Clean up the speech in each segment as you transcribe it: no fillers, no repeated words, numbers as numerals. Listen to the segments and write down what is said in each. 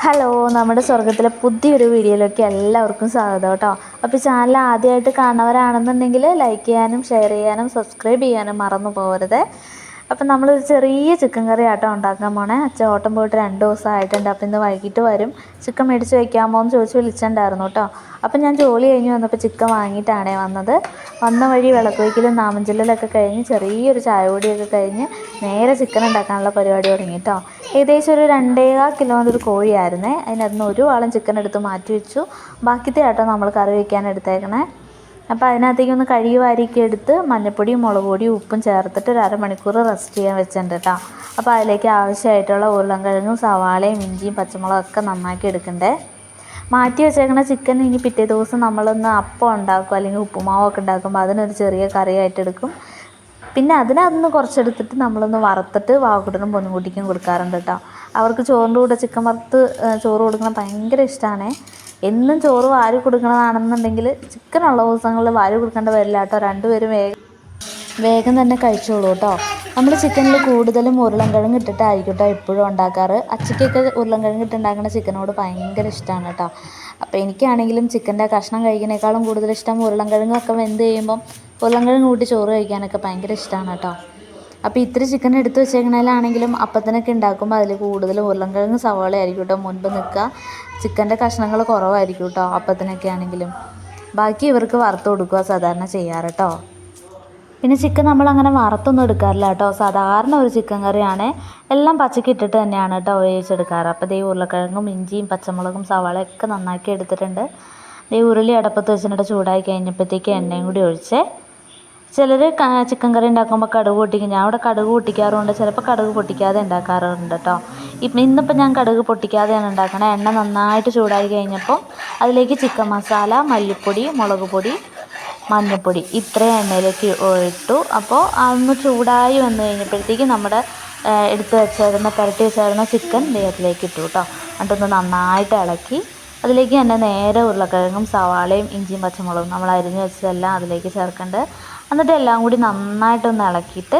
Hello, നമ്മുടെ സ്വർഗത്തിലെ പുതിയൊരു വീഡിയോയിലേക്ക് എല്ലാവർക്കും സ്വാഗതം കേട്ടോ. അപ്പോൾ ചാനൽ ആദ്യമായിട്ട് കാണുന്നവരാണെന്നുണ്ടെങ്കിൽ ലൈക്ക് ചെയ്യാനും ഷെയർ ചെയ്യാനും സബ്സ്ക്രൈബ് ചെയ്യാനും മറന്നു പോകരുത്. അപ്പം നമ്മളൊരു ചെറിയ ചിക്കൻ കറി ആട്ടോ ഉണ്ടാക്കാൻ പോണേ. അച്ഛൻ ഓട്ടം പോയിട്ട് 2 ദിവസമായിട്ടുണ്ട്. അപ്പോൾ ഇന്ന് വൈകിട്ട് വരും. ചിക്കൻ മേടിച്ച് വയ്ക്കാമോ എന്ന് ചോദിച്ച് വിളിച്ചിട്ടുണ്ടായിരുന്നു കേട്ടോ. അപ്പം ഞാൻ ജോലി കഴിഞ്ഞ് വന്നപ്പോൾ ചിക്കൻ വാങ്ങിയിട്ടാണേ വന്നത്. വന്ന വഴി വിളക്ക് വയ്ക്കലും നാമഞ്ചില്ലലൊക്കെ കഴിഞ്ഞ് ചെറിയൊരു ചായ പൊടിയൊക്കെ കഴിഞ്ഞ് നേരെ ചിക്കൻ ഉണ്ടാക്കാനുള്ള പരിപാടി തുടങ്ങി കേട്ടോ. ഏകദേശം ഒരു 2.25 കിലോൻ്റെ ഒരു കോഴിയായിരുന്നേ. അതിനകത്ത് ഒരു വാളം ചിക്കൻ എടുത്ത് മാറ്റി വെച്ചു. ബാക്കിത്തെ ആട്ടോ നമ്മൾ കറി വയ്ക്കാൻ എടുത്തേക്കണേ. അപ്പോൾ അതിനകത്തേക്കൊന്ന് കഴുകി വാരിയൊക്കെ എടുത്ത് മഞ്ഞൾപ്പൊടിയും മുളക് പൊടിയും ഉപ്പും ചേർത്തിട്ട് ഒരു അരമണിക്കൂർ റെസ്റ്റ് ചെയ്യാൻ വെച്ചിട്ടുണ്ട് കേട്ടോ. അപ്പോൾ അതിലേക്ക് ആവശ്യമായിട്ടുള്ള ഉരുളൻകിഴങ്ങും സവാളയും ഇഞ്ചിയും പച്ചമുളകൊക്കെ നന്നാക്കി എടുക്കണ്ടേ. മാറ്റി വെച്ചേക്കണ ചിക്കൻ ഇനി പിറ്റേ ദിവസം നമ്മളൊന്ന് അപ്പം ഉണ്ടാക്കും അല്ലെങ്കിൽ ഉപ്പുമാവൊക്കെ ഉണ്ടാക്കുമ്പോൾ അതിനൊരു ചെറിയ കറിയായിട്ട് എടുക്കും. പിന്നെ അതിനകത്തുനിന്ന് കുറച്ചെടുത്തിട്ട് നമ്മളൊന്ന് വറുത്തിട്ട് വാവക്കുട്ടനും പൊന്നുകുട്ടിക്കും കൊടുക്കാറുണ്ട് കേട്ടോ. അവർക്ക് ചോറിൻ്റെ കൂടെ ചിക്കൻ വറുത്ത് ചോറ് കൊടുക്കണം ഭയങ്കര ഇഷ്ടമാണ്. എന്നും ചോറ് വാരി കൊടുക്കണതാണെന്നുണ്ടെങ്കിൽ ചിക്കനുള്ള ദിവസങ്ങളിൽ വാരി കൊടുക്കേണ്ട വരില്ല കേട്ടോ. രണ്ടുപേരും വേഗം തന്നെ കഴിച്ചോളൂ കേട്ടോ. നമ്മൾ ചിക്കനിൽ കൂടുതലും ഉരുളൻകിഴങ്ങ് ഇട്ടിട്ടായിരിക്കും കേട്ടോ എപ്പോഴും ഉണ്ടാക്കാറ്. അച്ചയ്ക്കൊക്കെ ഉരുളൻകിഴങ്ങ് ഇട്ടുണ്ടാക്കുന്ന ചിക്കനോട് ഭയങ്കര ഇഷ്ടമാണ് കേട്ടോ. അപ്പോൾ എനിക്കാണെങ്കിലും ചിക്കൻ്റെ കഷ്ണം കഴിക്കുന്നതിനേക്കാളും കൂടുതൽ ഇഷ്ടം ഉരുളൻകിഴങ്ങൊക്കെ വെന്ത് കഴിയുമ്പം ഉരുളൻകിഴങ്ങ് കൂട്ടി ചോറ് കഴിക്കാനൊക്കെ ഭയങ്കര ഇഷ്ടമാണ് കേട്ടോ. അപ്പോൾ ഇത്തിരി ചിക്കൻ എടുത്ത് വെച്ചേക്കണേലാണെങ്കിലും അപ്പത്തിനൊക്കെ ഉണ്ടാക്കുമ്പോൾ അതിൽ കൂടുതലും ഉരുളൻകിഴങ്ങ് സവാള ആയിരിക്കും കേട്ടോ മുൻപ് നിൽക്കുക. ചിക്കൻ്റെ കഷ്ണങ്ങൾ കുറവായിരിക്കും കേട്ടോ അപ്പത്തിനൊക്കെ ആണെങ്കിലും. ബാക്കി ഇവർക്ക് വറുത്ത് കൊടുക്കുക സാധാരണ ചെയ്യാറ് കേട്ടോ. പിന്നെ ചിക്കൻ നമ്മളങ്ങനെ വറുത്തൊന്നും എടുക്കാറില്ല കേട്ടോ. സാധാരണ ഒരു ചിക്കൻ കറിയാണ്. എല്ലാം പച്ചക്ക് ഇട്ടിട്ട് തന്നെയാണ് കേട്ടോ വേവിച്ചെടുക്കാറ്. അപ്പോൾ ദേ ഉരുളക്കിഴങ്ങും ഇഞ്ചിയും പച്ചമുളകും സവാളയൊക്കെ നന്നാക്കി എടുത്തിട്ടുണ്ട്. ദേ ഉരുളി അടപ്പത്ത് വെച്ചിട്ട് ചൂടായി കഴിഞ്ഞപ്പോഴത്തേക്ക് എണ്ണയും കൂടി ഒഴിച്ച് ചിലർ ചിക്കൻ കറി ഉണ്ടാക്കുമ്പോൾ കടുക് പൊട്ടിക്കും. ഞാൻ അവിടെ കടുക് പൊട്ടിക്കാറുണ്ട്, ചിലപ്പോൾ കടുക് പൊട്ടിക്കാതെ ഉണ്ടാക്കാറുണ്ട് കേട്ടോ. ഇന്നിപ്പോൾ ഞാൻ കടുക് പൊട്ടിക്കാതെയാണ് ഉണ്ടാക്കണത്. എണ്ണ നന്നായിട്ട് ചൂടായി കഴിഞ്ഞപ്പോൾ അതിലേക്ക് ചിക്കൻ മസാല, മല്ലിപ്പൊടി, മുളക് പൊടി, മഞ്ഞൾപ്പൊടി ഇത്രയും എണ്ണയിലേക്ക് ഇട്ടു. അപ്പോൾ അതൊന്ന് ചൂടായി വന്നു കഴിഞ്ഞപ്പോഴത്തേക്ക് നമ്മുടെ എടുത്ത് വെച്ചായിരുന്ന പുരട്ടി വെച്ചായിരുന്ന ചിക്കൻ അതിലേക്ക് ഇട്ടു കേട്ടോ. എന്നിട്ടൊന്ന് നന്നായിട്ട് ഇളക്കി അതിലേക്ക് തന്നെ നേരെ ഉരുളക്കിഴങ്ങും സവാളയും ഇഞ്ചിയും പച്ചമുളകും നമ്മൾ അരിഞ്ഞ് വെച്ചതെല്ലാം അതിലേക്ക് ചേർക്കേണ്ടത്. എന്നിട്ട് എല്ലാം കൂടി നന്നായിട്ടൊന്ന് ഇളക്കിയിട്ട്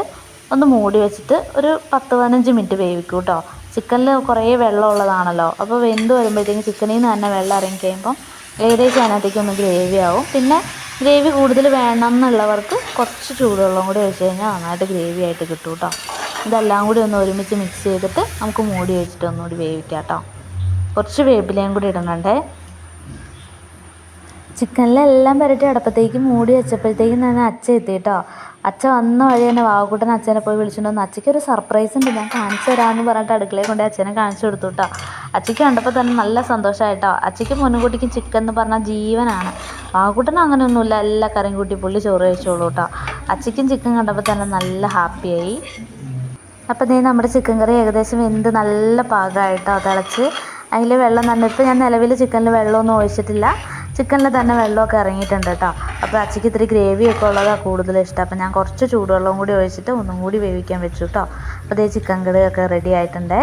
ഒന്ന് മൂടി വെച്ചിട്ട് ഒരു 10-15 മിനിറ്റ് വേവിക്കും കേട്ടോ. ചിക്കനിൽ കുറേ വെള്ളം ഉള്ളതാണല്ലോ. അപ്പോൾ വെന്ത് വരുമ്പോഴത്തേക്കും ചിക്കനിൽ നിന്ന് തന്നെ വെള്ളം ഇറങ്ങി കഴിയുമ്പം ഏകദേശം അതിനകത്തേക്ക് ഒന്ന് ഗ്രേവി ആവും. പിന്നെ ഗ്രേവി കൂടുതൽ വേണം എന്നുള്ളവർക്ക് കുറച്ച് ചൂടുവെള്ളം കൂടി ഒഴിച്ച് കഴിഞ്ഞാൽ നന്നായിട്ട് ഗ്രേവി ആയിട്ട് കിട്ടും കേട്ടോ. ഇതെല്ലാം കൂടി ഒന്ന് ഒരുമിച്ച് മിക്സ് ചെയ്തിട്ട് നമുക്ക് മൂടി വെച്ചിട്ട് ഒന്നുകൂടി വേവിക്കാം കേട്ടോ. കുറച്ച് വേപ്പിലയും കൂടി ഇടണേ. ചിക്കനിലെല്ലാം പുരട്ടി അടുപ്പത്തേക്ക് മൂടി വെച്ചപ്പോഴത്തേക്കും തന്നെ അച്ഛൻ എത്തി കേട്ടോ. അച്ഛൻ വന്ന വഴി തന്നെ വാവക്കുട്ടൻ അച്ഛനെ പോയി വിളിച്ചിട്ട് വന്നു. അച്ഛയ്ക്കൊരു സർപ്രൈസ് ഉണ്ട്, ഞാൻ കാണിച്ചു തരാമെന്ന് പറഞ്ഞിട്ട് അടുക്കളയിൽ കൊണ്ട് അച്ഛനെ കാണിച്ചു കൊടുത്തു കേട്ടോ. അച്ഛയ്ക്ക് കണ്ടപ്പോൾ തന്നെ നല്ല സന്തോഷമായിട്ടോ. അച്ഛയ്ക്കും മുൻകൂട്ടിക്കും ചിക്കൻ എന്ന് പറഞ്ഞാൽ ജീവനാണ്. വാവക്കുട്ടനും അങ്ങനെയൊന്നുമില്ല, എല്ലാ കറിയും കൂട്ടി പുള്ളി ചോറ് കഴിച്ചോളൂ കേട്ടോ. അച്ഛയ്ക്കും ചിക്കൻ കണ്ടപ്പോൾ തന്നെ നല്ല ഹാപ്പിയായി. അപ്പോൾ ദേ നമ്മുടെ ചിക്കൻ കറി ഏകദേശം വെന്ത് നല്ല പാകമായിട്ടോ തിളച്ച് അതിൽ വെള്ളം തന്നെ. ഇപ്പോൾ ഞാൻ നിലവിൽ ചിക്കനിൽ വെള്ളമൊന്നും ഒഴിച്ചിട്ടില്ല. ചിക്കനിൽ തന്നെ വെള്ളമൊക്കെ ഇറങ്ങിയിട്ടുണ്ട് കേട്ടോ. അപ്പോൾ അച്ചയ്ക്ക് ഇത്തിരി ഗ്രേവിയൊക്കെ ഉള്ളതാണ് കൂടുതൽ ഇഷ്ടം. അപ്പോൾ ഞാൻ കുറച്ച് ചൂടുവെള്ളം കൂടി ഒഴിച്ചിട്ട് ഒന്നും കൂടി വേവിക്കാൻ വെച്ചു കേട്ടോ. അപ്പോൾ ദേ ചിക്കൻ കറിയൊക്കെ റെഡി ആയിട്ടുണ്ട്.